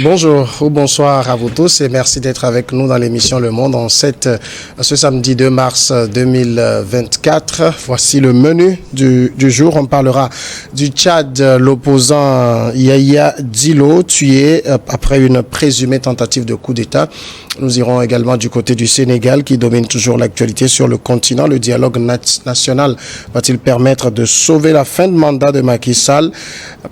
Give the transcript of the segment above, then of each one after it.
Bonjour ou bonsoir à vous tous et merci d'être avec nous dans l'émission Le Monde ce samedi 2 mars 2024. Voici le menu du jour. On parlera du Tchad, l'opposant Yaya Dillo tué après une présumée tentative de coup d'État. Nous irons également du côté du Sénégal qui domine toujours l'actualité sur le continent. Le dialogue national va-t-il permettre de sauver la fin de mandat de Macky Sall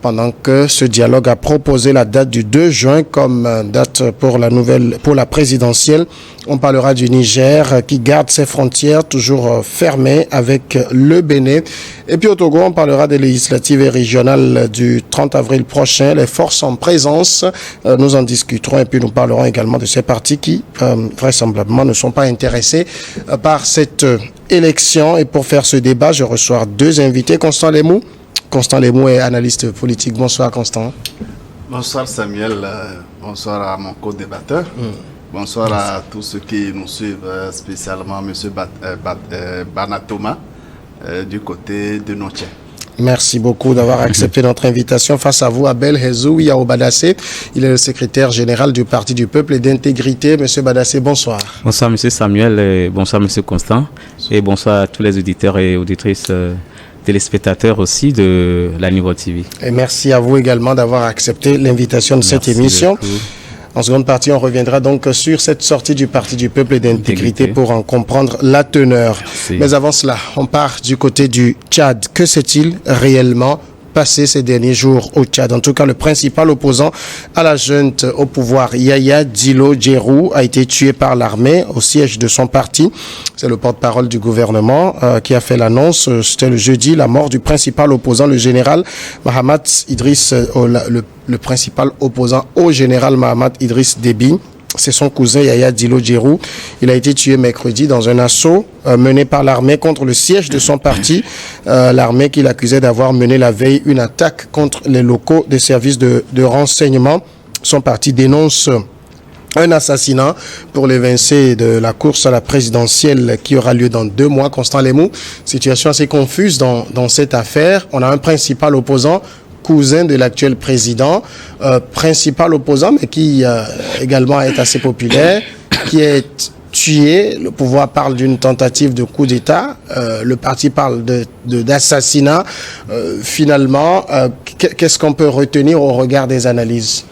pendant que ce dialogue a proposé la date du 2 juin comme date pour la présidentielle. On parlera du Niger qui garde ses frontières toujours fermées avec le Bénin. Et puis au Togo, on parlera des législatives et régionales du 30 avril prochain. Les forces en présence, nous en discuterons et puis nous parlerons également de ces partis qui vraisemblablement ne sont pas intéressés par cette élection. Et pour faire ce débat, je reçois deux invités. Constant Lemou est analyste politique. Bonsoir Constant. Bonsoir Samuel, bonsoir à mon co-débatteur, bonsoir à tous ceux qui nous suivent, spécialement M. Banatoma du côté de Notiens. Merci beaucoup d'avoir accepté notre invitation. Face à vous, Abel Hezou Yaobadassé. Il est le secrétaire général du Parti du Peuple et d'Intégrité. Monsieur Badassé, bonsoir. Bonsoir Monsieur Samuel, et bonsoir Monsieur Constant, et bonsoir à tous les auditeurs et auditrices téléspectateurs aussi de la Niveau TV. Et merci à vous également d'avoir accepté l'invitation de cette émission. Beaucoup. En seconde partie, on reviendra donc sur cette sortie du Parti du Peuple et d'Intégrité pour en comprendre la teneur. Merci. Mais avant cela, on part du côté du Tchad. Que s'est-il réellement passé ces derniers jours au Tchad? En tout cas, le principal opposant à la junte au pouvoir, Yaya Dillo Djerou, a été tué par l'armée au siège de son parti. C'est le porte-parole du gouvernement qui a fait l'annonce. C'était le jeudi, la mort du principal opposant, le général Mahamat Idriss, le principal opposant au général Mahamat Idriss Déby. C'est son cousin Yaya Dillo Djerou. Il a été tué mercredi dans un assaut mené par l'armée contre le siège de son parti. L'armée qu'il accusait d'avoir mené la veille une attaque contre les locaux des services de renseignement. Son parti dénonce un assassinat pour l'évincé de la course à la présidentielle qui aura lieu dans 2 mois. Constant Lemou, situation assez confuse dans cette affaire. On a un principal opposant, cousin de l'actuel président, principal opposant, mais qui également est assez populaire, qui est tué. Le pouvoir parle d'une tentative de coup d'État. Le parti parle d'assassinat. Finalement, qu'est-ce qu'on peut retenir au regard des analyses?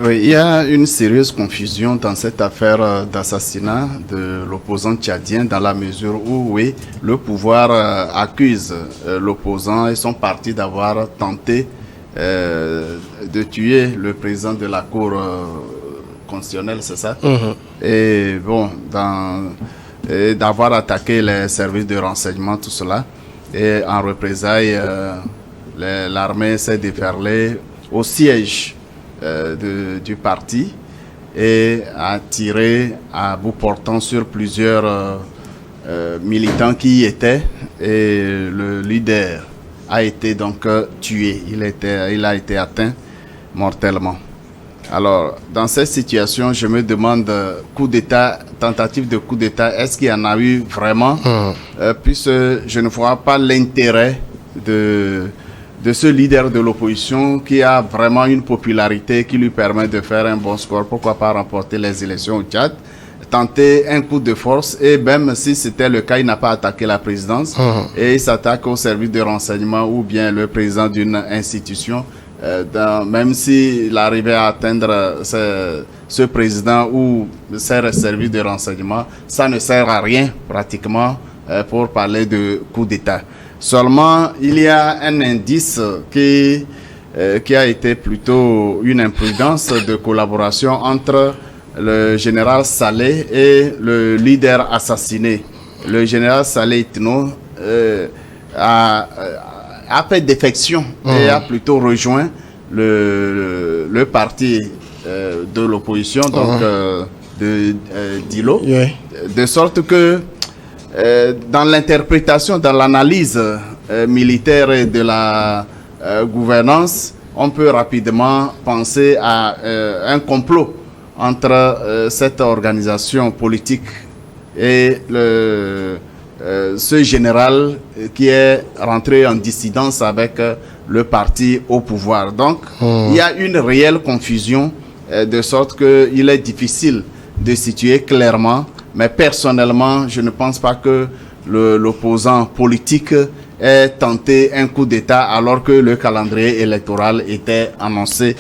Oui, il y a une sérieuse confusion dans cette affaire d'assassinat de l'opposant tchadien dans la mesure où, oui, le pouvoir accuse l'opposant et son parti d'avoir tenté de tuer le président de la Cour constitutionnelle, c'est ça? Et bon, d'avoir attaqué les services de renseignement, tout cela. Et en représailles, l'armée s'est déferlée au siège du parti et a tiré à bout portant sur plusieurs militants qui y étaient, et le leader a été donc tué. Il a été atteint mortellement. Alors, dans cette situation, je me demande, coup d'État, tentative de coup d'État, est-ce qu'il y en a eu vraiment? Puisque je ne vois pas l'intérêt de ce leader de l'opposition qui a vraiment une popularité qui lui permet de faire un bon score. Pourquoi pas remporter les élections au Tchad, tenter un coup de force, et même si c'était le cas, il n'a pas attaqué la présidence et il s'attaque au service de renseignement ou bien le président d'une institution. Même s'il arrivait à atteindre ce président ou ses services de renseignement, ça ne sert à rien pratiquement pour parler de coup d'État. Seulement, il y a un indice qui a été plutôt une imprudence de collaboration entre le général Saleh et le leader assassiné. Le général Saleh Itno a fait défection et a plutôt rejoint le parti de l'opposition, donc de Dillo, de sorte que dans l'interprétation, dans l'analyse militaire et de la gouvernance, on peut rapidement penser à un complot entre cette organisation politique et ce général qui est rentré en dissidence avec le parti au pouvoir. Donc, il y a une réelle confusion de sorte qu'il est difficile de situer clairement. Mais personnellement, je ne pense pas que l'opposant politique ait tenté un coup d'État alors que le calendrier électoral était annoncé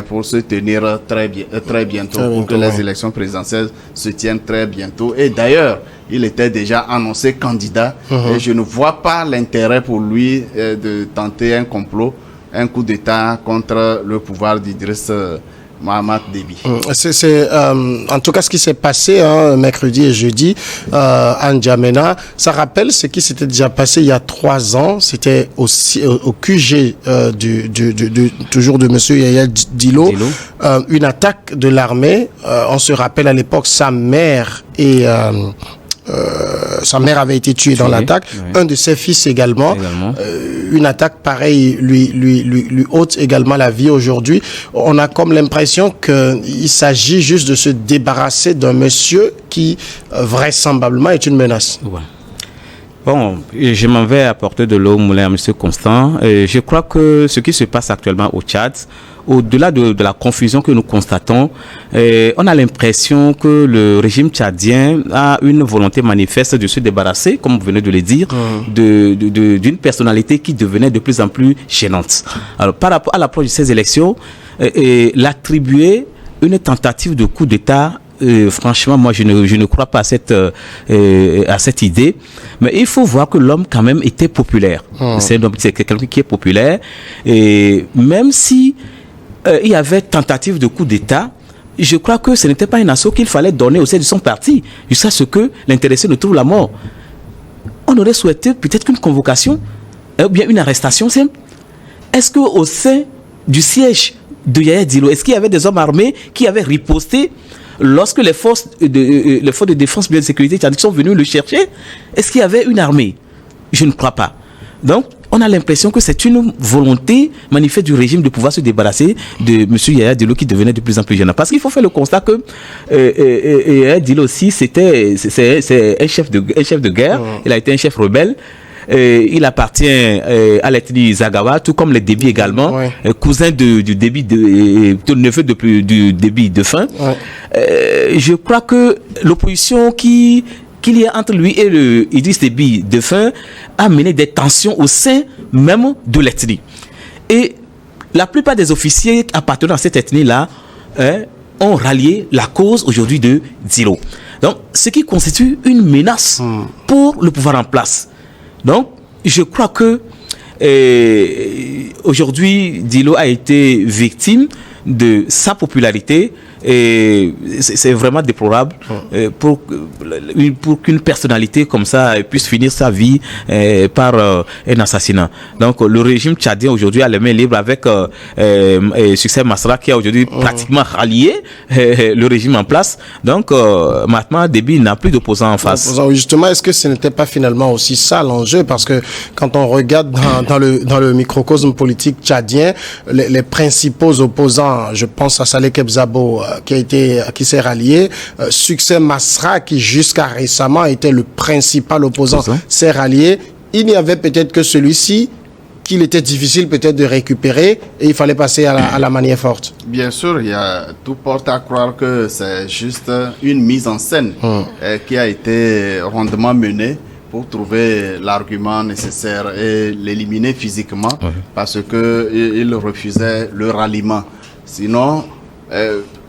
pour se tenir très bientôt, pour que les élections présidentielles se tiennent très bientôt. Et d'ailleurs, il était déjà annoncé candidat et je ne vois pas l'intérêt pour lui de tenter un complot, un coup d'État contre le pouvoir d'Idriss Mohamed Déby. C'est en tout cas ce qui s'est passé mercredi et jeudi à N'Djamena. Ça rappelle ce qui s'était déjà passé il y a 3 ans. C'était aussi au QG toujours de Monsieur Yaya Dillo. Une attaque de l'armée. On se rappelle à l'époque sa mère et sa mère avait été tuée dans l'attaque, un de ses fils également. Une attaque pareille lui ôte également la vie aujourd'hui. On a comme l'impression qu'il s'agit juste de se débarrasser d'un monsieur qui vraisemblablement est une menace. Ouais. Bon, je m'en vais apporter de l'eau au moulin à M. Constant. Je crois que ce qui se passe actuellement au Tchad, au-delà de la confusion que nous constatons, on a l'impression que le régime tchadien a une volonté manifeste de se débarrasser, comme vous venez de le dire, d'une personnalité qui devenait de plus en plus gênante. Alors, par rapport à l'approche de ces élections, l'attribuer une tentative de coup d'État, franchement, moi, je ne crois pas à cette idée. Mais il faut voir que l'homme, quand même, était populaire. C'est quelqu'un qui est populaire. Et même si il y avait tentative de coup d'État, je crois que ce n'était pas un assaut qu'il fallait donner au sein de son parti, jusqu'à ce que l'intéressé ne trouve la mort. On aurait souhaité peut-être qu'une convocation, ou bien une arrestation simple. Est-ce qu'au sein du siège de Yaya Dillo, est-ce qu'il y avait des hommes armés qui avaient riposté lorsque les forces de défense et de sécurité sont venus le chercher? Est-ce qu'il y avait une armée? Je ne crois pas. Donc, on a l'impression que c'est une volonté manifeste du régime de pouvoir se débarrasser de M. Yaya Dillo qui devenait de plus en plus gênant. Parce qu'il faut faire le constat que Yaya Dillo aussi, c'est un chef de guerre. Il a été un chef rebelle. Il appartient à l'ethnie Zagawa, tout comme les Déby également, cousin du Déby, neveu du Déby de fin. Je crois que l'opposition qu'il y a entre lui et le Idriss Déby de fin a mené des tensions au sein même de l'ethnie. Et la plupart des officiers appartenant à cette ethnie-là ont rallié la cause aujourd'hui de Dillo. Donc, ce qui constitue une menace pour le pouvoir en place. Donc, je crois que aujourd'hui, Dillo a été victime de sa popularité et c'est vraiment déplorable pour qu'une personnalité comme ça puisse finir sa vie par un assassinat. Donc le régime tchadien aujourd'hui a les mains libres avec Succès Masra qui a aujourd'hui pratiquement rallié le régime en place. Donc Mahatma Déby n'a plus d'opposants en face. Justement, est-ce que ce n'était pas finalement aussi ça l'enjeu? Parce que quand on regarde dans le microcosme politique tchadien, les principaux opposants, je pense à Saleh Kebzabo qui s'est rallié, Succès Masra qui jusqu'à récemment était le principal opposant, s'est rallié. Il n'y avait peut-être que celui-ci qu'il était difficile peut-être de récupérer et il fallait passer à la manière forte. Bien sûr, tout porte à croire que c'est juste une mise en scène qui a été rondement menée pour trouver l'argument nécessaire et l'éliminer physiquement parce qu'il refusait le ralliement. Sinon,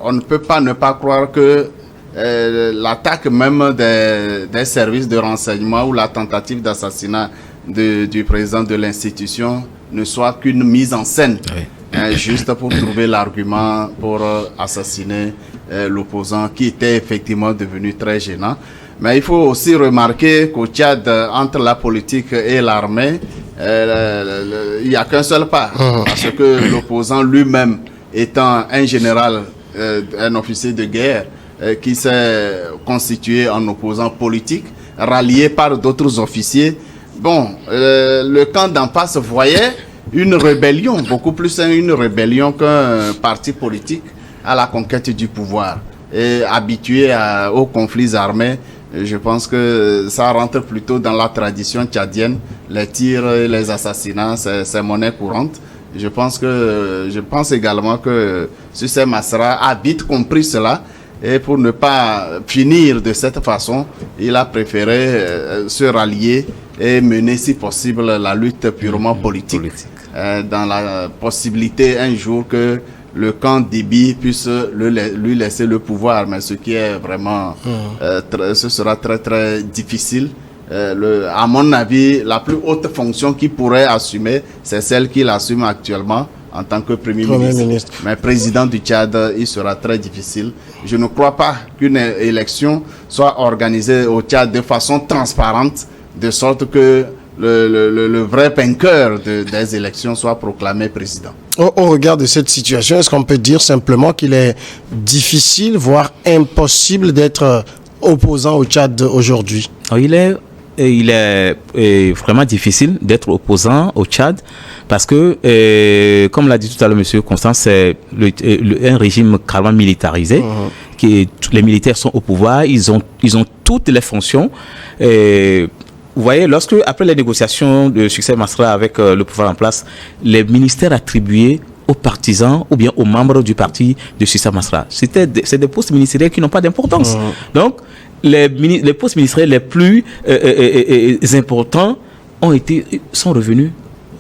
on ne peut pas ne pas croire que l'attaque même des services de renseignement ou la tentative d'assassinat du président de l'institution ne soit qu'une mise en scène, juste pour trouver l'argument pour assassiner l'opposant qui était effectivement devenu très gênant. Mais il faut aussi remarquer qu'au Tchad, entre la politique et l'armée, il n'y a qu'un seul pas, parce que l'opposant lui-même étant un général, un officier de guerre qui s'est constitué en opposant politique, rallié par d'autres officiers. Bon, le camp d'en face voyait une rébellion, beaucoup plus une rébellion qu'un parti politique à la conquête du pouvoir. Et habitué aux conflits armés, je pense que ça rentre plutôt dans la tradition tchadienne. Les tirs et les assassinats, c'est monnaie courante. Je pense également que Sucé Masra a vite compris cela. Et pour ne pas finir de cette façon, il a préféré se rallier et mener, si possible, la lutte purement politique. Dans la possibilité un jour que le camp Déby puisse lui laisser le pouvoir. Mais ce qui est vraiment... ce sera très, très difficile. À mon avis, la plus haute fonction qu'il pourrait assumer, c'est celle qu'il assume actuellement en tant que Premier ministre. Mais président du Tchad, il sera très difficile. Je ne crois pas qu'une élection soit organisée au Tchad de façon transparente, de sorte que le vrai vainqueur des élections soit proclamé président. Au regard de cette situation, est-ce qu'on peut dire simplement qu'il est difficile, voire impossible d'être opposant au Tchad aujourd'hui? Il est vraiment difficile d'être opposant au Tchad parce que, comme l'a dit tout à l'heure M. Constant, c'est un régime carrément militarisé. Les militaires sont au pouvoir, ils ont toutes les fonctions. Vous voyez, après les négociations de Sucé Masra avec le pouvoir en place, les ministères attribués aux partisans ou bien aux membres du parti de Sucé Masra, c'est des postes ministériels qui n'ont pas d'importance. Donc, les postes ministériels les plus importants sont revenus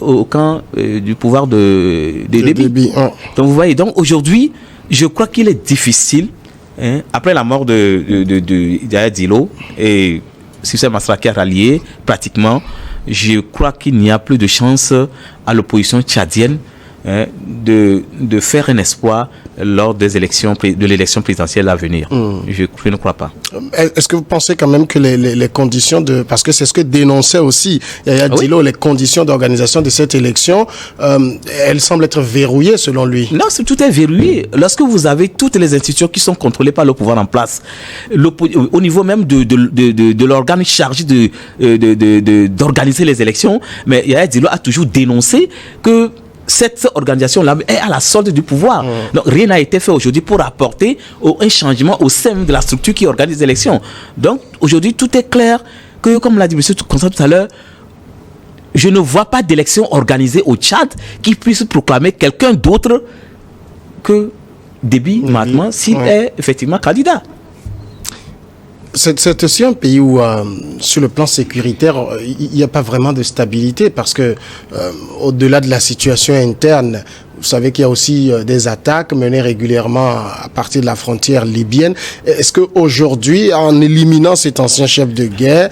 au camp du pouvoir de Déby. Donc vous voyez, aujourd'hui, je crois qu'il est difficile, après la mort de Yaya Dillo et Sucé Masra qui a rallié pratiquement, je crois qu'il n'y a plus de chance à l'opposition tchadienne de faire un espoir lors de l'élection présidentielle à venir. Je ne crois pas. Est-ce que vous pensez quand même que les conditions parce que c'est ce que dénonçait aussi Yaya Dillo, les conditions d'organisation de cette élection, elles semblent être verrouillées selon lui? Non, tout est verrouillé. Lorsque vous avez toutes les institutions qui sont contrôlées par le pouvoir en place, au niveau même de l'organe chargé d'organiser les élections, mais Yaya Dillo a toujours dénoncé que cette organisation-là est à la solde du pouvoir. Donc, rien n'a été fait aujourd'hui pour apporter un changement au sein de la structure qui organise les élections. Donc, aujourd'hui, tout est clair que, comme l'a dit M. Constant tout à l'heure, je ne vois pas d'élection organisée au Tchad qui puisse proclamer quelqu'un d'autre que Déby maintenant s'il est effectivement candidat. C'est aussi un pays où, sur le plan sécuritaire, il n'y a pas vraiment de stabilité parce que, au-delà de la situation interne, vous savez qu'il y a aussi des attaques menées régulièrement à partir de la frontière libyenne. Est-ce qu'aujourd'hui, en éliminant cet ancien chef de guerre,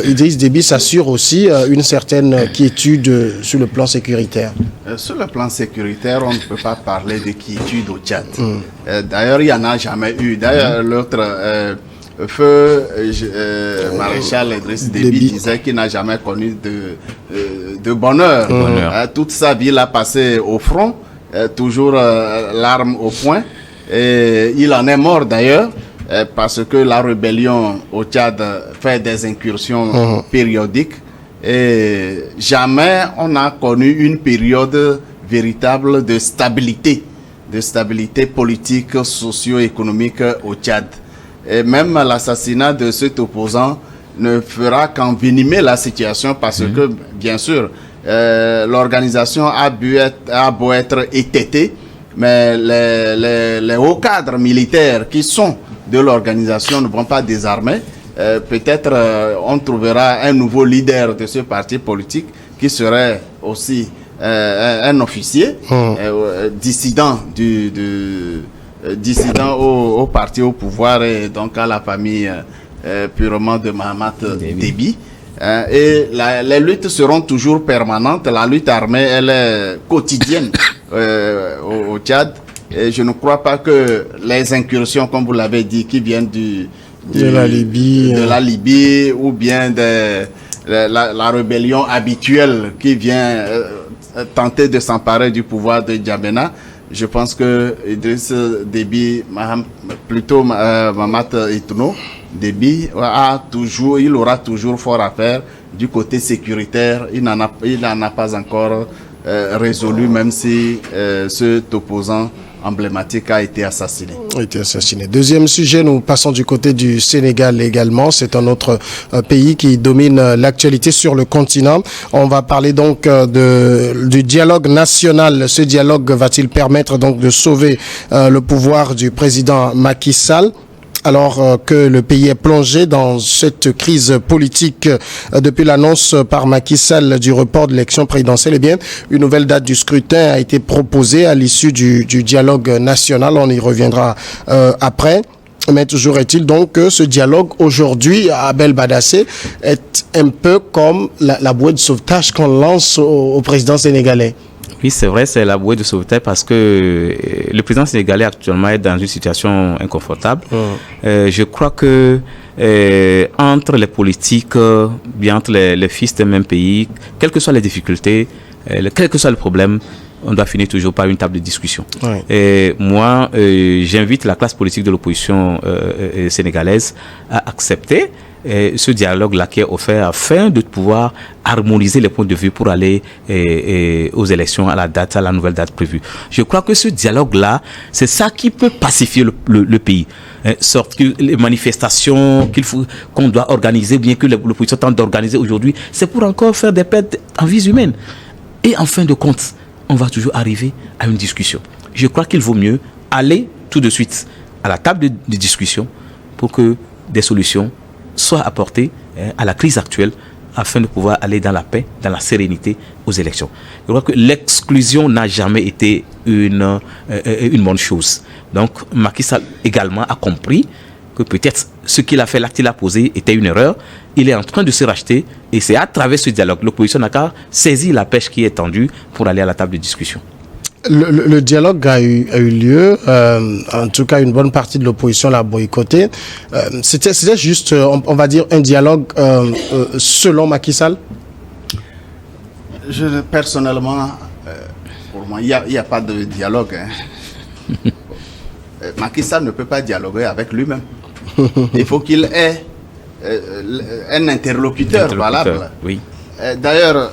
Idriss Déby s'assure aussi une certaine quiétude sur le plan sécuritaire? Sur le plan sécuritaire, on ne peut pas parler de quiétude au Tchad. D'ailleurs, il n'y en a jamais eu. D'ailleurs, l'autre... Feu maréchal Idriss Déby disait qu'il n'a jamais connu de bonheur. Toute sa vie l'a passé au front, toujours l'arme au poing. Et il en est mort d'ailleurs, parce que la rébellion au Tchad fait des incursions périodiques. Et jamais on n'a connu une période véritable de stabilité politique, socio-économique au Tchad. Et même l'assassinat de cet opposant ne fera qu'envenimer la situation parce que, bien sûr, l'organisation a beau être étêtée, mais les hauts cadres militaires qui sont de l'organisation ne vont pas désarmer. Peut-être on trouvera un nouveau leader de ce parti politique qui serait aussi un officier dissident dissident au parti au pouvoir et donc à la famille purement de Mahamat Déby. Et les luttes seront toujours permanentes. La lutte armée, elle est quotidienne au Tchad. Et je ne crois pas que les incursions, comme vous l'avez dit, qui viennent de la Libye ou bien de la rébellion habituelle qui vient tenter de s'emparer du pouvoir de Djamena. Je pense que Idriss Déby, plutôt Mahamat Itno Déby, il aura toujours fort à faire du côté sécuritaire. Il n'en a pas encore résolu, même si cet opposant emblématique a été assassiné. Deuxième sujet, nous passons du côté du Sénégal également. C'est un autre pays qui domine l'actualité sur le continent. On va parler donc du dialogue national. Ce dialogue va-t-il permettre donc de sauver le pouvoir du président Macky Sall ? Alors que le pays est plongé dans cette crise politique depuis l'annonce par Macky Sall du report de l'élection présidentielle, eh bien, une nouvelle date du scrutin a été proposée à l'issue du dialogue national. On y reviendra après. Mais toujours est-il donc que ce dialogue aujourd'hui, Abel Badassé, est un peu comme la bouée de sauvetage qu'on lance au président sénégalais. Oui, c'est vrai, c'est la bouée de sauvetage parce que le président sénégalais actuellement est dans une situation inconfortable. Je crois que entre les politiques, bien entre les fils d'un même pays, quelles que soient les difficultés, quel que soit le problème, on doit finir toujours par une table de discussion. Et moi, j'invite la classe politique de l'opposition sénégalaise à accepter ce dialogue-là qui est offert afin de pouvoir harmoniser les points de vue pour aller aux élections à la nouvelle date prévue. Je crois que ce dialogue-là, c'est ça qui peut pacifier le pays. Les manifestations qu'on doit organiser, bien que l'opposition tente d'organiser aujourd'hui, c'est pour encore faire des pertes en vies humaines. Et en fin de compte, on va toujours arriver à une discussion. Je crois qu'il vaut mieux aller tout de suite à la table de discussion pour que des solutions soient apportées à la crise actuelle afin de pouvoir aller dans la paix, dans la sérénité aux élections. Je crois que l'exclusion n'a jamais été une bonne chose. Donc Macky Sall également a compris que peut-être ce qu'il a fait, l'acte qu'il a posé était une erreur. Il est en train de se racheter et c'est à travers ce dialogue. L'opposition n'a qu'à saisir la pêche qui est tendue pour aller à la table de discussion. Le dialogue a eu lieu, en tout cas une bonne partie de l'opposition l'a boycotté. C'était juste, on va dire, un dialogue selon Macky Sall? Personnellement, pour moi, il n'y a pas de dialogue. Macky Sall ne peut pas dialoguer avec lui-même. Il faut qu'il ait un interlocuteur valable. Oui. D'ailleurs,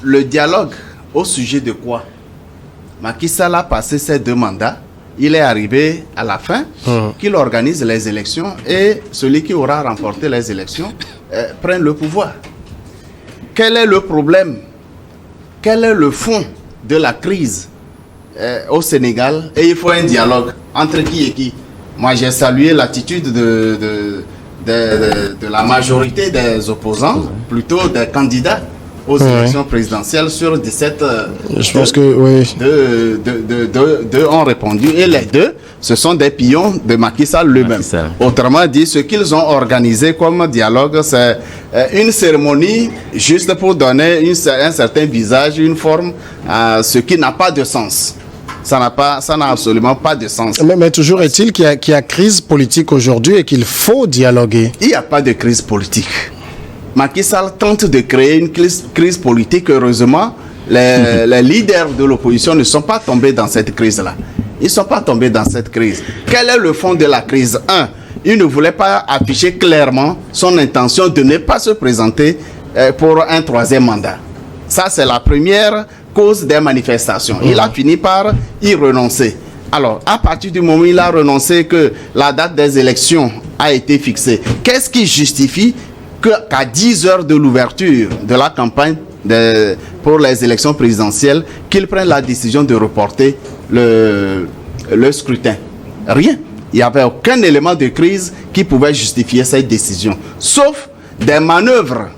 le dialogue, au sujet de quoi? Macky Sall a passé ses 2 mandats. Il est arrivé à la fin qu'il organise les élections et celui qui aura remporté les élections prenne le pouvoir. Quel est le problème? Quel est le fond de la crise au Sénégal? Et il faut un dialogue entre qui et qui? Moi, j'ai salué l'attitude de la majorité des opposants, plutôt des candidats aux élections présidentielles sur 17. Je pense que oui. Deux ont répondu et les 2, ce sont des pions de Macky Sall lui-même. Autrement dit, ce qu'ils ont organisé comme dialogue, c'est une cérémonie juste pour donner un certain visage, une forme à ce qui n'a pas de sens. Ça n'a absolument pas de sens. Mais toujours est-il qu'il y a crise politique aujourd'hui et qu'il faut dialoguer. Il n'y a pas de crise politique. Macky Sall tente de créer une crise politique. Heureusement, les leaders de l'opposition ne sont pas tombés dans cette crise-là. Ils ne sont pas tombés dans cette crise. Quel est le fond de la crise? 1. Il ne voulait pas afficher clairement son intention de ne pas se présenter pour un 3e mandat. Ça, c'est la première cause des manifestations. Il a fini par y renoncer. Alors, à partir du moment où il a renoncé, que la date des élections a été fixée, qu'est-ce qui justifie qu'à 10 heures de l'ouverture de la campagne pour les élections présidentielles, qu'il prenne la décision de reporter le scrutin? Rien. Il n'y avait aucun élément de crise qui pouvait justifier cette décision, sauf des manœuvres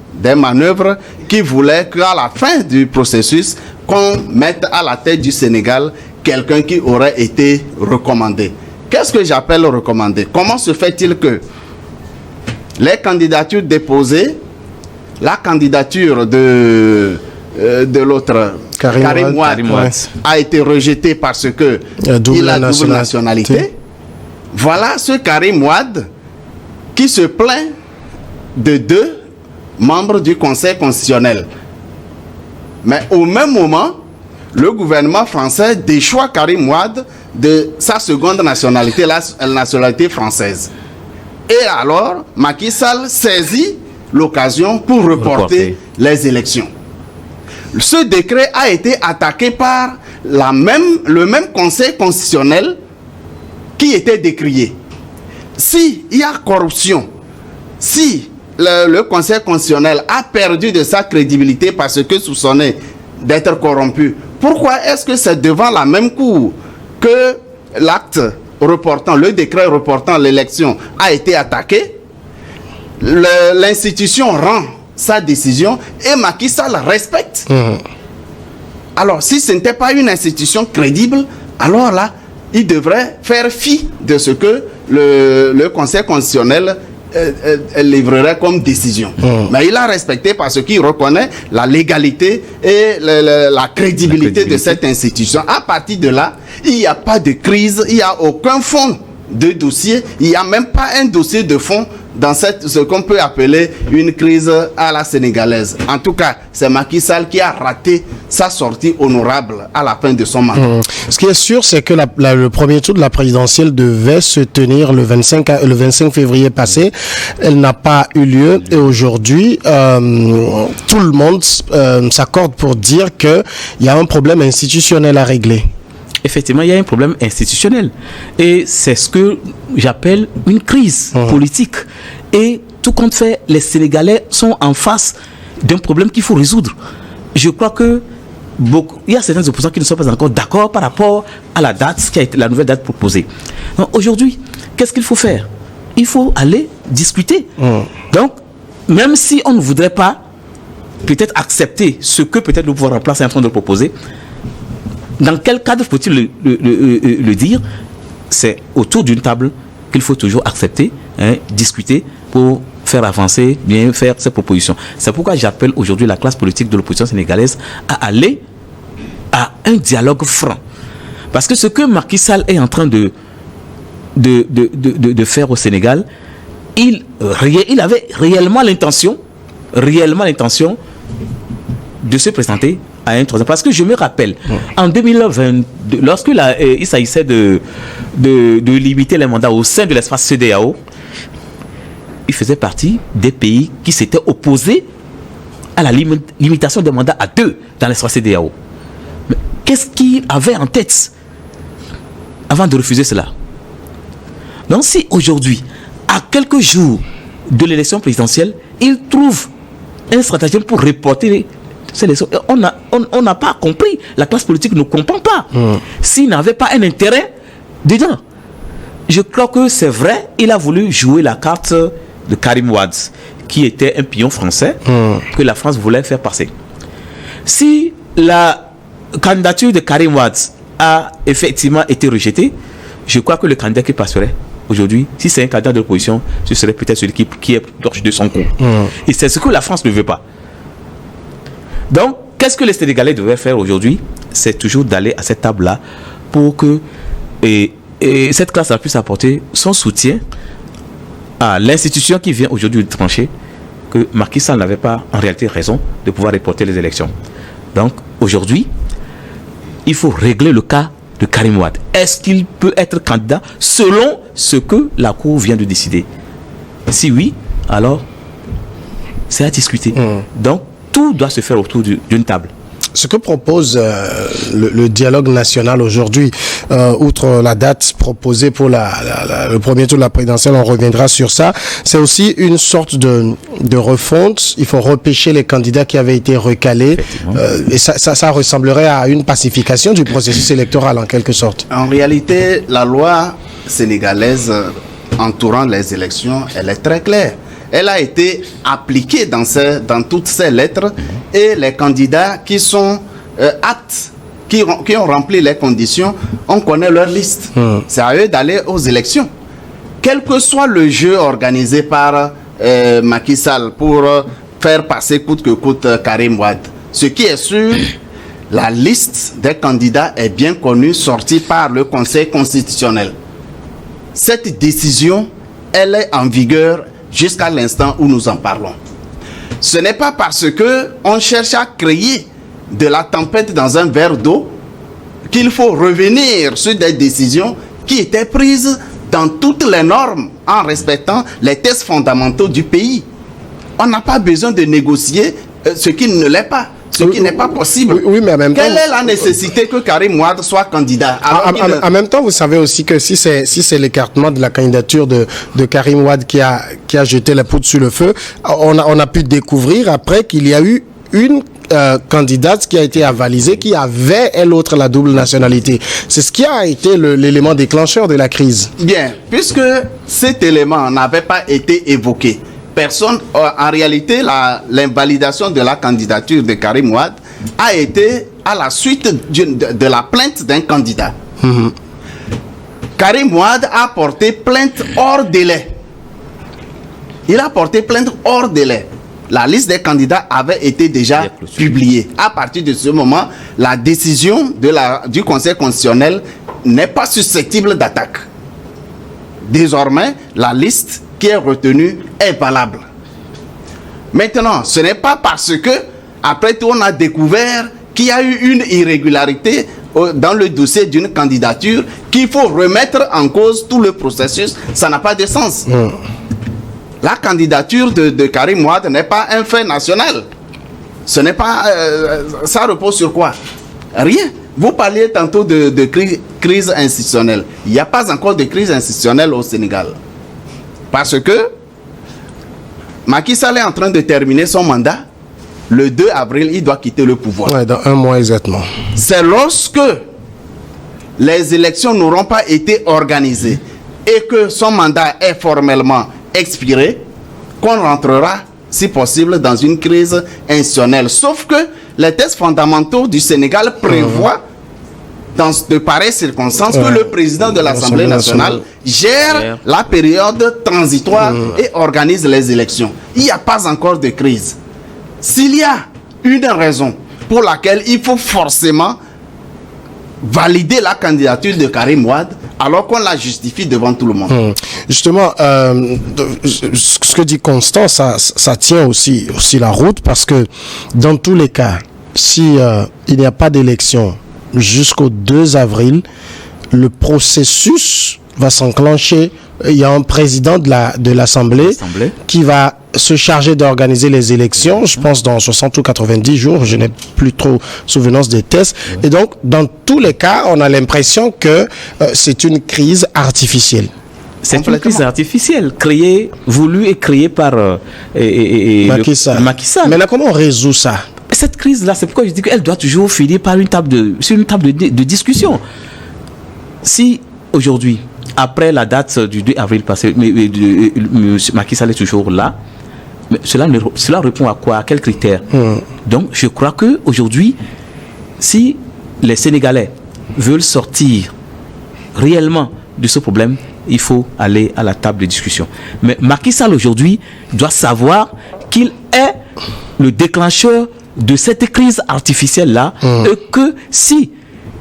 qui voulaient qu'à la fin du processus, qu'on mette à la tête du Sénégal quelqu'un qui aurait été recommandé. Qu'est-ce que j'appelle recommandé? Comment se fait-il que les candidatures déposées, la candidature de l'autre, Karim Wade, a été rejetée parce que il a double nationalité. Voilà ce Karim Wade qui se plaint de 2 membres du Conseil constitutionnel. Mais au même moment, le gouvernement français déchoit Karim Wade de sa seconde nationalité, la nationalité française. Et alors, Macky Sall saisit l'occasion pour reporter les élections. Ce décret a été attaqué par le même Conseil constitutionnel qui était décrié. Si il y a corruption, si le Conseil constitutionnel a perdu de sa crédibilité parce que soupçonné d'être corrompu, pourquoi est-ce que c'est devant la même cour que l'acte reportant, le décret reportant l'élection a été attaqué? L'institution rend sa décision et Macky Sall respecte. Alors, si ce n'était pas une institution crédible, alors là, il devrait faire fi de ce que le Conseil constitutionnel livrerait comme décision. Mais il a respecté parce qu'il reconnaît la légalité et la crédibilité de cette institution. À partir de là, il n'y a pas de crise, il n'y a aucun fond de dossier, il n'y a même pas un dossier de fond dans ce qu'on peut appeler une crise à la sénégalaise. En tout cas, c'est Macky Sall qui a raté sa sortie honorable à la fin de son mandat. Ce qui est sûr, c'est que le premier tour de la présidentielle devait se tenir le 25 février passé. Elle n'a pas eu lieu et aujourd'hui, tout le monde s'accorde pour dire qu'il y a un problème institutionnel à régler. Effectivement, il y a un problème institutionnel. Et c'est ce que j'appelle une crise politique. Et tout compte fait, les Sénégalais sont en face d'un problème qu'il faut résoudre. Je crois que il y a certains opposants qui ne sont pas encore d'accord par rapport à la date, qui a été la nouvelle date proposée. Donc, aujourd'hui, qu'est-ce qu'il faut faire? Il faut aller discuter. Donc, même si on ne voudrait pas peut-être accepter ce que peut-être le pouvoir en place est en train de proposer, dans quel cadre faut-il le dire? C'est autour d'une table qu'il faut toujours accepter, discuter pour faire avancer, bien faire ces propositions. C'est pourquoi j'appelle aujourd'hui la classe politique de l'opposition sénégalaise à aller à un dialogue franc. Parce que ce que Macky Sall est en train de faire au Sénégal, il avait réellement l'intention de se présenter à un troisième. Parce que je me rappelle, en 2020, lorsque il s'agissait de limiter les mandats au sein de l'espace CEDEAO, il faisait partie des pays qui s'étaient opposés à la limitation des mandats à 2 dans l'espace CEDEAO. Mais qu'est-ce qu'il avait en tête avant de refuser cela? Donc si aujourd'hui, à quelques jours de l'élection présidentielle, il trouve un stratagème pour reporter on n'a pas compris, la classe politique ne comprend pas. S'il n'avait pas un intérêt dedans, je crois que c'est vrai, il a voulu jouer la carte de Karim Wade, qui était un pion français que la France voulait faire passer. Si la candidature de Karim Wade a effectivement été rejetée, je crois que le candidat qui passerait aujourd'hui, si c'est un candidat de l'opposition, ce serait peut-être celui qui est proche de son coup. Et c'est ce que la France ne veut pas. Donc, qu'est-ce que les Sénégalais devraient faire aujourd'hui? C'est toujours d'aller à cette table-là pour que cette classe puisse apporter son soutien à l'institution qui vient aujourd'hui de trancher que Macky Sall n'avait pas en réalité raison de pouvoir reporter les élections. Donc, aujourd'hui, il faut régler le cas de Karim Wade. Est-ce qu'il peut être candidat selon ce que la Cour vient de décider? Si oui, alors c'est à discuter. Donc, tout doit se faire autour d'une table. Ce que propose le dialogue national aujourd'hui, outre la date proposée pour le premier tour de la présidentielle, on reviendra sur ça, c'est aussi une sorte de refonte. Il faut repêcher les candidats qui avaient été recalés. Et ça ressemblerait à une pacification du processus électoral en quelque sorte. En réalité, la loi sénégalaise entourant les élections, elle est très claire. Elle a été appliquée dans toutes ces lettres et les candidats qui sont aptes, qui ont rempli les conditions, on connaît leur liste. C'est à eux d'aller aux élections. Quel que soit le jeu organisé par Macky Sall pour faire passer coûte que coûte Karim Wade, ce qui est sûr, la liste des candidats est bien connue, sortie par le Conseil constitutionnel. Cette décision, elle est en vigueur jusqu'à l'instant où nous en parlons. Ce n'est pas parce qu'on cherche à créer de la tempête dans un verre d'eau qu'il faut revenir sur des décisions qui étaient prises dans toutes les normes en respectant les textes fondamentaux du pays. On n'a pas besoin de négocier ce qui ne l'est pas. Ce qui n'est pas possible. Oui, mais en même temps... Quelle est la nécessité que Karim Wade soit candidat? En même temps, vous savez aussi que si c'est l'écartement de la candidature de Karim Wade qui a jeté la poudre sur le feu, on a pu découvrir après qu'il y a eu une candidate qui a été avalisée, qui avait, elle autre, la double nationalité. C'est ce qui a été l'élément déclencheur de la crise. Bien, puisque cet élément n'avait pas été évoqué, personne, en réalité, l'invalidation de la candidature de Karim Wade a été à la suite de la plainte d'un candidat. Karim Wade a porté plainte hors délai. Il a porté plainte hors délai. La liste des candidats avait été déjà publiée. À partir de ce moment, la décision du Conseil constitutionnel n'est pas susceptible d'attaque. Désormais, la liste qui est retenue est valable. Maintenant, ce n'est pas parce que, après tout, on a découvert qu'il y a eu une irrégularité dans le dossier d'une candidature qu'il faut remettre en cause tout le processus. Ça n'a pas de sens. La candidature de Karim Wade n'est pas un fait national. Ce n'est pas... ça repose sur quoi? Rien. Vous parliez tantôt de crise institutionnelle. Il n'y a pas encore de crise institutionnelle au Sénégal. Parce que Macky Sall est en train de terminer son mandat. Le 2 avril, il doit quitter le pouvoir. Ouais, dans un mois exactement. C'est lorsque les élections n'auront pas été organisées et que son mandat est formellement expiré, qu'on rentrera, si possible, dans une crise institutionnelle. Sauf que les textes fondamentaux du Sénégal prévoient, dans de pareilles circonstances, que le président de l'Assemblée nationale gère la période transitoire et organise les élections. Il n'y a pas encore de crise. S'il y a une raison pour laquelle il faut forcément valider la candidature de Karim Wade, alors qu'on la justifie devant tout le monde. Justement, ce que dit Constant, ça tient aussi la route, parce que dans tous les cas, si il n'y a pas d'élection jusqu'au 2 avril, le processus va s'enclencher. Il y a un président de l'Assemblée qui va se charger d'organiser les élections, je pense dans 60 ou 90 jours, je n'ai plus trop souvenance des tests. Et donc, dans tous les cas, on a l'impression que c'est une crise artificielle. C'est une crise artificielle, voulue et créée par Macky Sall. Maintenant, comment on résout ça? Cette crise-là, c'est pourquoi je dis qu'elle doit toujours finir par sur une table de discussion. Si aujourd'hui, après la date du 2 avril passé, Macky Sall est toujours là, mais cela répond à quoi? À quels critères? Donc, je crois qu'aujourd'hui, si les Sénégalais veulent sortir réellement de ce problème, il faut aller à la table de discussion. Mais Macky Sall aujourd'hui doit savoir qu'il est le déclencheur de cette crise artificielle-là, et que si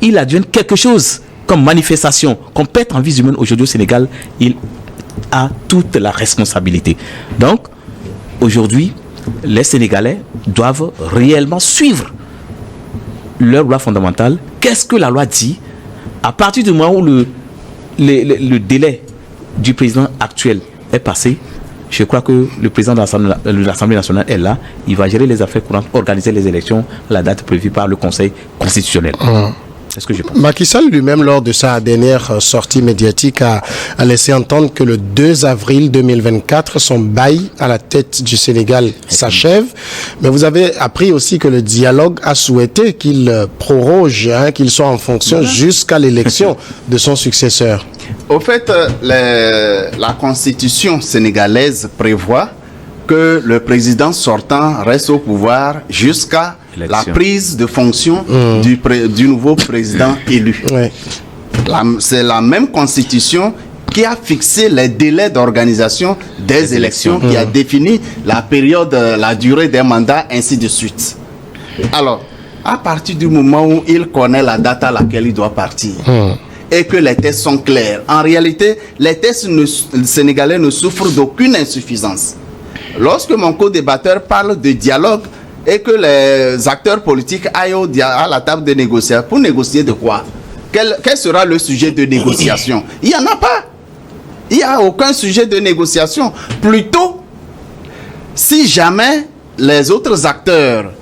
il advienne quelque chose comme manifestation, comme perte en vie humaine aujourd'hui au Sénégal, il a toute la responsabilité. Donc, aujourd'hui, les Sénégalais doivent réellement suivre leur loi fondamentale. Qu'est-ce que la loi dit? À partir du moment où le délai du président actuel est passé, je crois que le président de l'Assemblée nationale est là. Il va gérer les affaires courantes, organiser les élections à la date prévue par le Conseil constitutionnel. C'est ce que je pense. Macky Sall lui-même, lors de sa dernière sortie médiatique, a laissé entendre que le 2 avril 2024, son bail à la tête du Sénégal s'achève. Mais vous avez appris aussi que le dialogue a souhaité qu'il proroge, qu'il soit en fonction jusqu'à l'élection de son successeur. Au fait, la constitution sénégalaise prévoit que le président sortant reste au pouvoir jusqu'à la prise de fonction du nouveau président élu. C'est la même constitution qui a fixé les délais d'organisation des élections, qui a défini la période, la durée des mandats, ainsi de suite. Alors, à partir du moment où il connaît la date à laquelle il doit partir, et que les tests sont clairs, en réalité, les tests sénégalais ne souffrent d'aucune insuffisance. Lorsque mon co-débatteur parle de dialogue et que les acteurs politiques aillent à la table de négociation, pour négocier de quoi? Quel sera le sujet de négociation? Il n'y en a pas. Il n'y a aucun sujet de négociation. Plutôt, si jamais les autres acteurs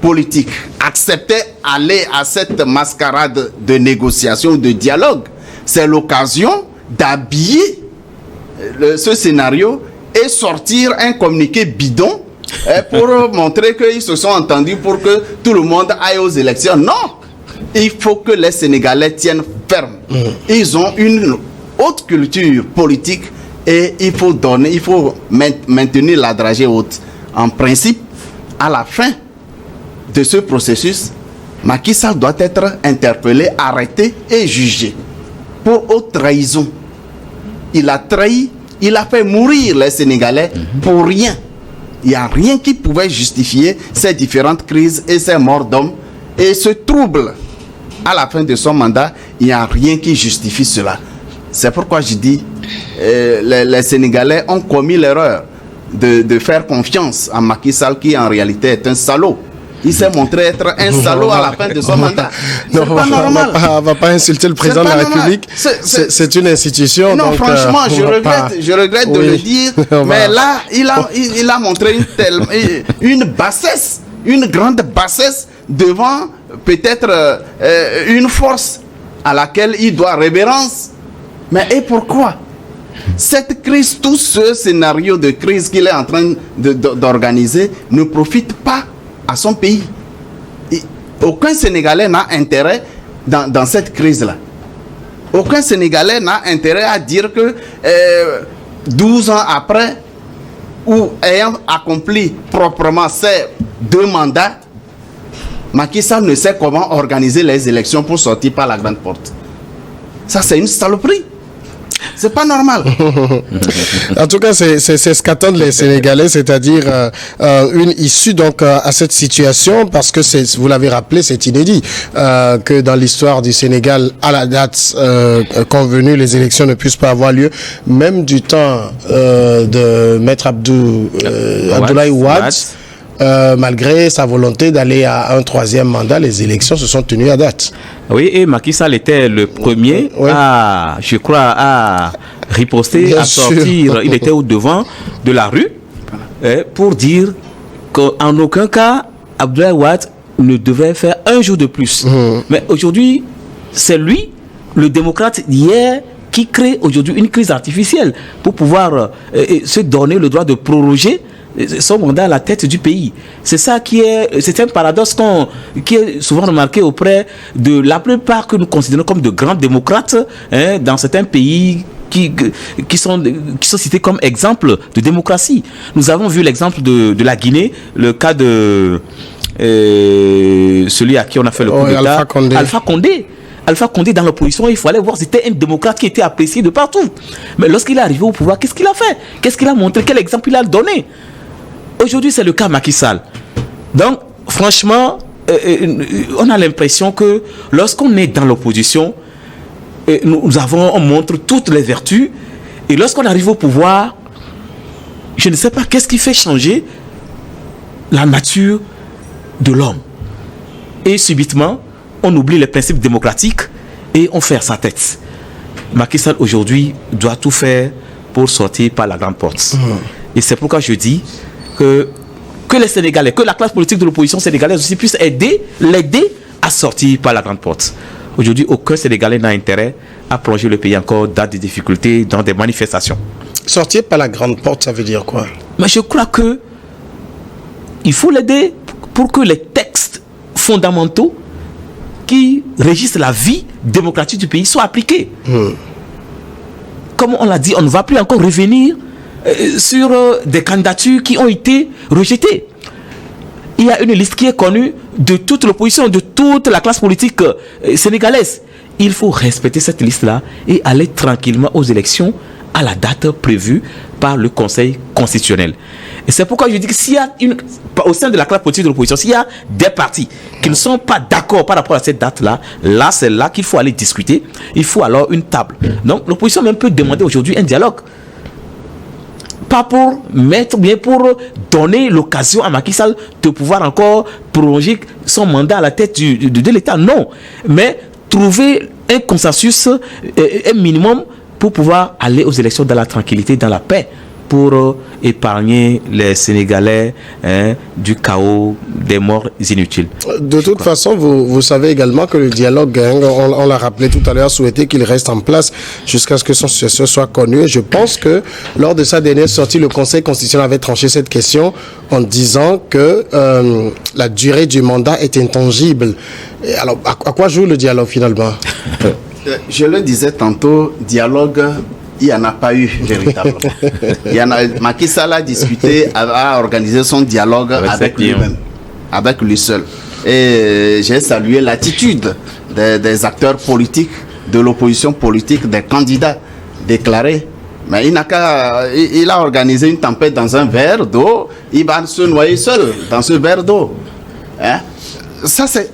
politiques acceptaient d'aller à cette mascarade de négociation, de dialogue, c'est l'occasion d'habiller ce scénario et sortir un communiqué bidon pour montrer qu'ils se sont entendus pour que tout le monde aille aux élections. Non, il faut que les Sénégalais tiennent ferme. Ils ont une haute culture politique et il faut maintenir la dragée haute. En principe, à la fin de ce processus, Macky Sall doit être interpellé, arrêté et jugé pour haute trahison. Il a trahi, il a fait mourir les Sénégalais pour rien. Il n'y a rien qui pouvait justifier ces différentes crises et ces morts d'hommes et ce trouble. À la fin de son mandat, il n'y a rien qui justifie cela. C'est pourquoi je dis, les Sénégalais ont commis l'erreur de faire confiance à Macky Sall qui en réalité est un salaud. Il s'est montré être un salaud à la fin de son mandat. C'est pas normal. On ne va pas insulter le président de la République. C'est une institution. Non, donc, franchement, je regrette de le dire. Mais là, il a montré une bassesse, une grande bassesse devant peut-être une force à laquelle il doit révérence. Mais et pourquoi? Cette crise, tout ce scénario de crise qu'il est en train d'organiser ne profite pas à son pays. Aucun Sénégalais n'a intérêt dans cette crise-là. Aucun Sénégalais n'a intérêt à dire que 12 ans après, ou ayant accompli proprement ses 2 mandats, Macky Sall ne sait comment organiser les élections pour sortir par la grande porte. Ça, c'est une saloperie. C'est pas normal. En tout cas, c'est ce qu'attendent les Sénégalais, c'est-à-dire une issue donc à cette situation, parce que vous l'avez rappelé, c'est inédit que dans l'histoire du Sénégal, à la date convenue, les élections ne puissent pas avoir lieu, même du temps de Maître Abdoulaye Wade. Malgré sa volonté d'aller à un 3e mandat, les élections se sont tenues à date. Oui, et Macky Sall était le premier à riposter, à sortir. Il était au devant de la rue pour dire qu'en aucun cas, Abdoulaye Wade ne devait faire un jour de plus. Mais aujourd'hui, c'est lui, le démocrate d'hier, qui crée aujourd'hui une crise artificielle pour pouvoir se donner le droit de proroger son mandat à la tête du pays. C'est ça c'est un paradoxe qui est souvent remarqué auprès de la plupart que nous considérons comme de grands démocrates dans certains pays qui sont cités comme exemple de démocratie. Nous avons vu l'exemple de la Guinée, le cas de celui à qui on a fait le coup d'État, Alpha Condé dans l'opposition, il fallait voir, c'était un démocrate qui était apprécié de partout. Mais lorsqu'il est arrivé au pouvoir, qu'est-ce qu'il a fait? Qu'est-ce qu'il a montré? Quel exemple il a donné? Aujourd'hui, c'est le cas Macky Sall. Donc, franchement, on a l'impression que lorsqu'on est dans l'opposition, on montre toutes les vertus. Et lorsqu'on arrive au pouvoir, je ne sais pas qu'est-ce qui fait changer la nature de l'homme. Et subitement, on oublie les principes démocratiques et on ferme sa tête. Macky Sall, aujourd'hui, doit tout faire pour sortir par la grande porte. Et c'est pourquoi je dis que les Sénégalais, que la classe politique de l'opposition sénégalaise aussi puisse l'aider à sortir par la grande porte. Aujourd'hui, aucun Sénégalais n'a intérêt à plonger le pays encore dans des difficultés, dans des manifestations. Sortir par la grande porte, ça veut dire quoi? Mais je crois que il faut l'aider pour que les textes fondamentaux qui régissent la vie démocratique du pays soient appliqués. Comme on l'a dit, on ne va plus encore revenir sur des candidatures qui ont été rejetées. Il y a une liste qui est connue de toute l'opposition, de toute la classe politique sénégalaise. Il faut respecter cette liste-là et aller tranquillement aux élections à la date prévue par le Conseil constitutionnel. Et c'est pourquoi je dis que s'il y a au sein de la classe politique de l'opposition, s'il y a des partis qui ne sont pas d'accord par rapport à cette date-là, là c'est là qu'il faut aller discuter. Il faut alors une table. Donc l'opposition même peut demander aujourd'hui un dialogue. Pas pour mettre, bien pour donner l'occasion à Macky Sall de pouvoir encore prolonger son mandat à la tête de l'État. Non, mais trouver un consensus, un minimum pour pouvoir aller aux élections dans la tranquillité, dans la paix. pour épargner les Sénégalais du chaos, des morts inutiles. De toute façon, vous savez également que le dialogue, on l'a rappelé tout à l'heure, souhaitait qu'il reste en place jusqu'à ce que son successeur soit connu. Et je pense que lors de sa dernière sortie, le Conseil constitutionnel avait tranché cette question en disant que la durée du mandat est intangible. Et alors, à quoi joue le dialogue finalement? Je le disais tantôt, dialogue, il n'y en a pas eu véritablement. Macky Sall a discuté, a organisé son dialogue avec lui-même, avec lui seul. Et j'ai salué l'attitude des acteurs politiques, de l'opposition politique, des candidats déclarés. Mais il a organisé une tempête dans un verre d'eau, il va se noyer seul dans ce verre d'eau. Hein? Ça, c'est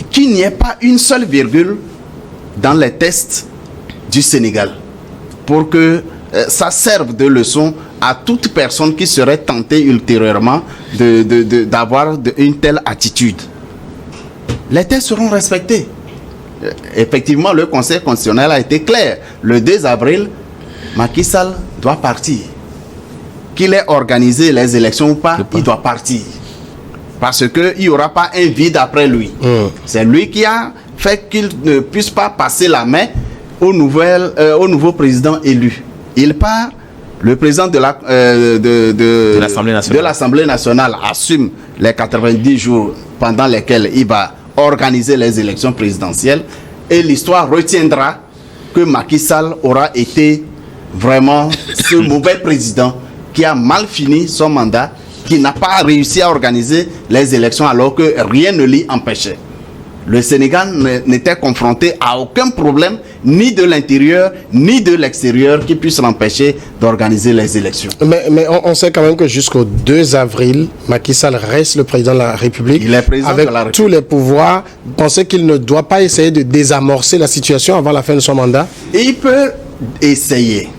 qu'il n'y ait pas une seule virgule dans les tests du Sénégal pour que ça serve de leçon à toute personne qui serait tentée ultérieurement d'avoir une telle attitude. Les tests seront respectés. Effectivement, le Conseil constitutionnel a été clair. Le 2 avril, Macky Sall doit partir. Qu'il ait organisé les élections ou pas, il doit partir. Parce qu'il n'y aura pas un vide après lui. C'est lui qui a fait qu'il ne puisse pas passer la main au nouveau président élu. Il part, le président de l'Assemblée nationale assume les 90 jours pendant lesquels il va organiser les élections présidentielles et l'histoire retiendra que Macky Sall aura été vraiment ce mauvais président qui a mal fini son mandat, qui n'a pas réussi à organiser les élections alors que rien ne l'y empêchait. Le Sénégal n'était confronté à aucun problème, ni de l'intérieur, ni de l'extérieur, qui puisse l'empêcher d'organiser les élections. Mais on sait quand même que jusqu'au 2 avril, Macky Sall reste le président de la République. Il est président avec de la République. Tous les pouvoirs. Vous pensez qu'il ne doit pas essayer de désamorcer la situation avant la fin de son mandat? Il peut essayer.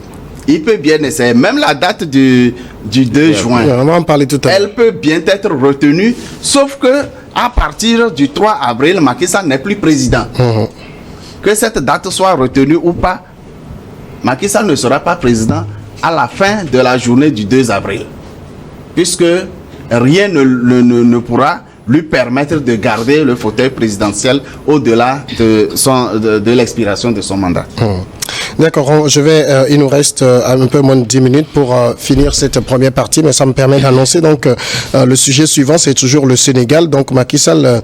Il peut bien essayer. Même la date du 2 juin, on va en parler tout à l'heure. elle peut bien être retenue, sauf que à partir du 3 avril, Macky Sall n'est plus président. Que cette date soit retenue ou pas, Macky Sall ne sera pas président à la fin de la journée du 2 avril. Puisque rien ne pourra lui permettre de garder le fauteuil présidentiel au-delà de l'expiration de son mandat. D'accord, il nous reste un peu moins de 10 minutes pour finir cette première partie, mais ça me permet d'annoncer donc le sujet suivant, c'est toujours le Sénégal. Donc Macky Sall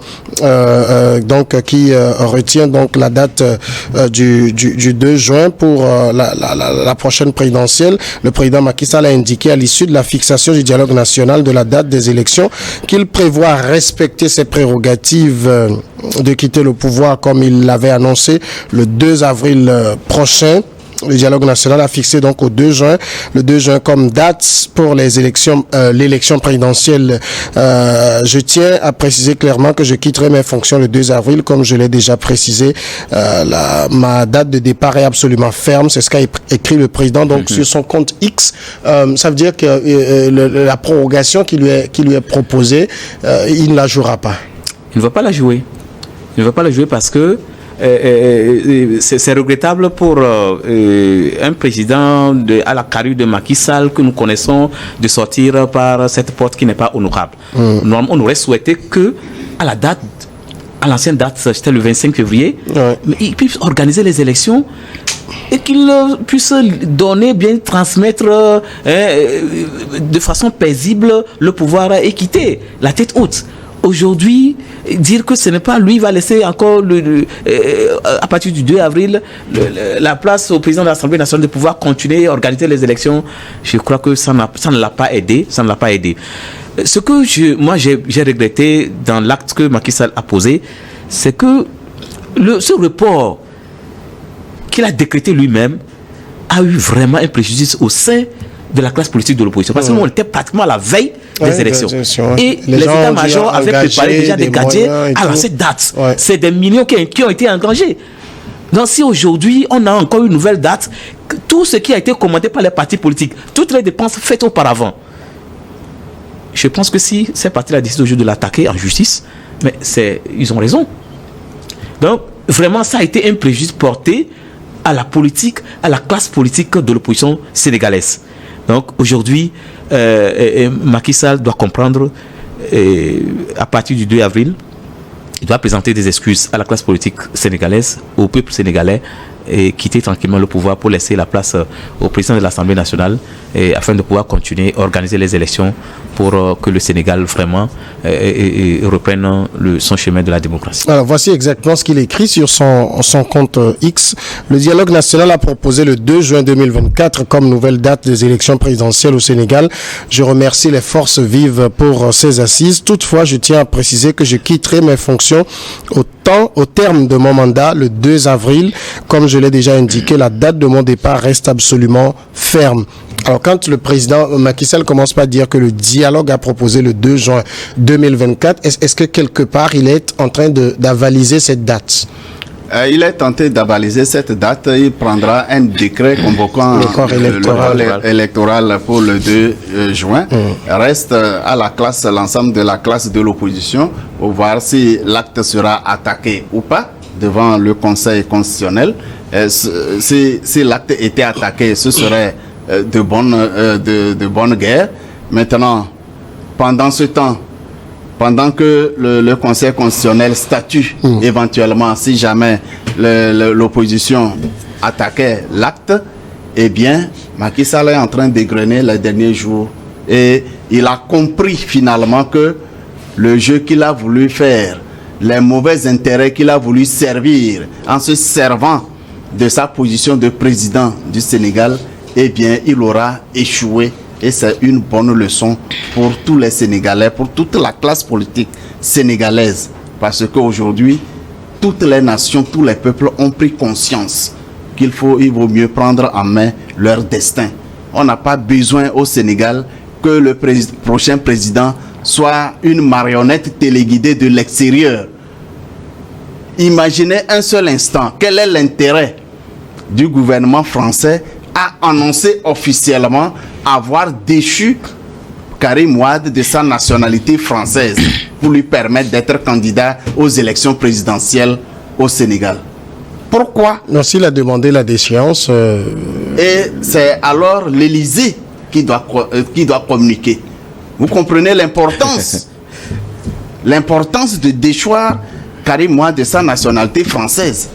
qui retient donc la date du 2 juin pour la prochaine présidentielle. Le président Macky Sall a indiqué à l'issue de la fixation du dialogue national de la date des élections qu'il prévoit respecter ses prérogatives de quitter le pouvoir comme il l'avait annoncé le 2 avril prochain. Le dialogue national a fixé donc au 2 juin, le 2 juin comme date pour les élections, l'élection présidentielle. Je tiens à préciser clairement que je quitterai mes fonctions le 2 avril, comme je l'ai déjà précisé. Ma date de départ est absolument ferme, c'est ce qu'a écrit le président donc sur son compte X. Ça veut dire que la prorogation qui lui est proposée, il ne la jouera pas. Il ne va pas la jouer. Il ne va pas la jouer parce que c'est regrettable pour un président à la carrure de Macky Sall que nous connaissons de sortir par cette porte qui n'est pas honorable. Normalement, on aurait souhaité que à l'ancienne date, c'était le 25 février, mais il puisse organiser les élections et qu'il puisse donner, bien transmettre de façon paisible le pouvoir et quitter la tête haute. Aujourd'hui, dire que ce n'est pas lui qui va laisser encore à partir du 2 avril la place au président de l'Assemblée nationale de pouvoir continuer à organiser les élections, je crois que ça ne l'a pas aidé. Ça ne l'a pas aidé. Ce que j'ai regretté dans l'acte que Macky Sall a posé, c'est que ce report qu'il a décrété lui-même a eu vraiment un préjudice au sein de la classe politique de l'opposition. Parce que nous, on était pratiquement à la veille des élections. Et les états-majors avaient préparé déjà des gadgets à cette date. C'est des millions qui ont été engagés. Donc si aujourd'hui, on a encore une nouvelle date, tout ce qui a été commandé par les partis politiques, toutes les dépenses faites auparavant, je pense que si ces partis-là décident aujourd'hui de l'attaquer en justice, mais ils ont raison. Donc, vraiment, ça a été un préjudice porté à la politique, à la classe politique de l'opposition sénégalaise. Donc aujourd'hui, Macky Sall doit comprendre, à partir du 2 avril, il doit présenter des excuses à la classe politique sénégalaise, au peuple sénégalais, et quitter tranquillement le pouvoir pour laisser la place au président de l'Assemblée nationale afin de pouvoir continuer à organiser les élections pour que le Sénégal vraiment reprenne son chemin de la démocratie. Alors voici exactement ce qu'il écrit sur son compte X. Le dialogue national a proposé le 2 juin 2024 comme nouvelle date des élections présidentielles au Sénégal. Je remercie les forces vives pour ces assises. Toutefois, je tiens à préciser que je quitterai mes fonctions au terme de mon mandat le 2 avril. Comme je l'ai déjà indiqué, la date de mon départ reste absolument ferme. Alors quand le président Macky Sall commence par dire que le dialogue a proposé le 2 juin 2024, est-ce que quelque part il est en train d'avaliser cette date? Il est tenté d'avaliser cette date. Il prendra un décret convoquant le corps électoral pour le 2 juin. Reste à la classe, l'ensemble de la classe de l'opposition, pour voir si l'acte sera attaqué ou pas devant le Conseil constitutionnel. Si l'acte était attaqué, ce serait de bonne guerre. Maintenant, pendant ce temps, pendant que le Conseil constitutionnel statue éventuellement, si jamais l'opposition attaquait l'acte, eh bien, Macky Sall est en train d'égrener les derniers jours. Et il a compris finalement que le jeu qu'il a voulu faire, les mauvais intérêts qu'il a voulu servir en se servant de sa position de président du Sénégal, eh bien, il aura échoué. Et c'est une bonne leçon pour tous les Sénégalais, pour toute la classe politique sénégalaise. Parce qu'aujourd'hui, toutes les nations, tous les peuples ont pris conscience il vaut mieux prendre en main leur destin. On n'a pas besoin au Sénégal que le prochain président soit une marionnette téléguidée de l'extérieur. Imaginez un seul instant, quel est l'intérêt du gouvernement français à annoncer officiellement avoir déchu Karim Wade de sa nationalité française pour lui permettre d'être candidat aux élections présidentielles au Sénégal. Pourquoi? Non, s'il a demandé la déchéance... Et c'est alors l'Élysée qui doit communiquer. Vous comprenez l'importance l'importance de déchoir Karim Wade de sa nationalité française.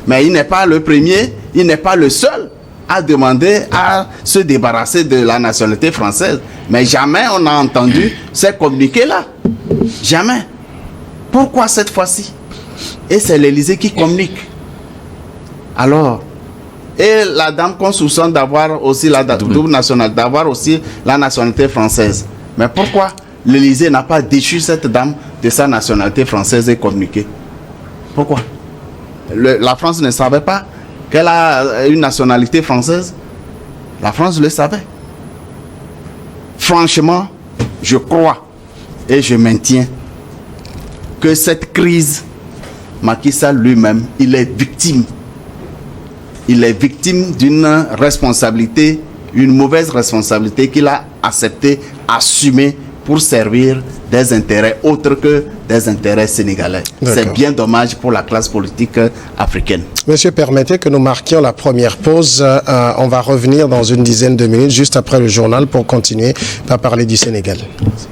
Mais il n'est pas le premier, il n'est pas le seul à demander à se débarrasser de la nationalité française. Mais jamais on a entendu ces communiqués-là. Jamais. Pourquoi cette fois-ci? Et c'est l'Élysée qui communique. Alors, et la dame qu'on soupçonne d'avoir aussi la double nationalité, d'avoir aussi la nationalité française. Mais pourquoi l'Élysée n'a pas déchu cette dame de sa nationalité française et communiqué? Pourquoi? La France ne savait pas qu'elle a une nationalité française. La France le savait. Franchement, je crois et je maintiens que cette crise, Macky Sall lui-même, il est victime. Il est victime d'une responsabilité, une mauvaise responsabilité qu'il a accepté, assumée pour servir des intérêts autres que des intérêts sénégalais. C'est bien dommage pour la classe politique africaine. Monsieur, permettez que nous marquions la première pause. On va revenir dans une dizaine de minutes, juste après le journal, pour continuer à parler du Sénégal. Merci.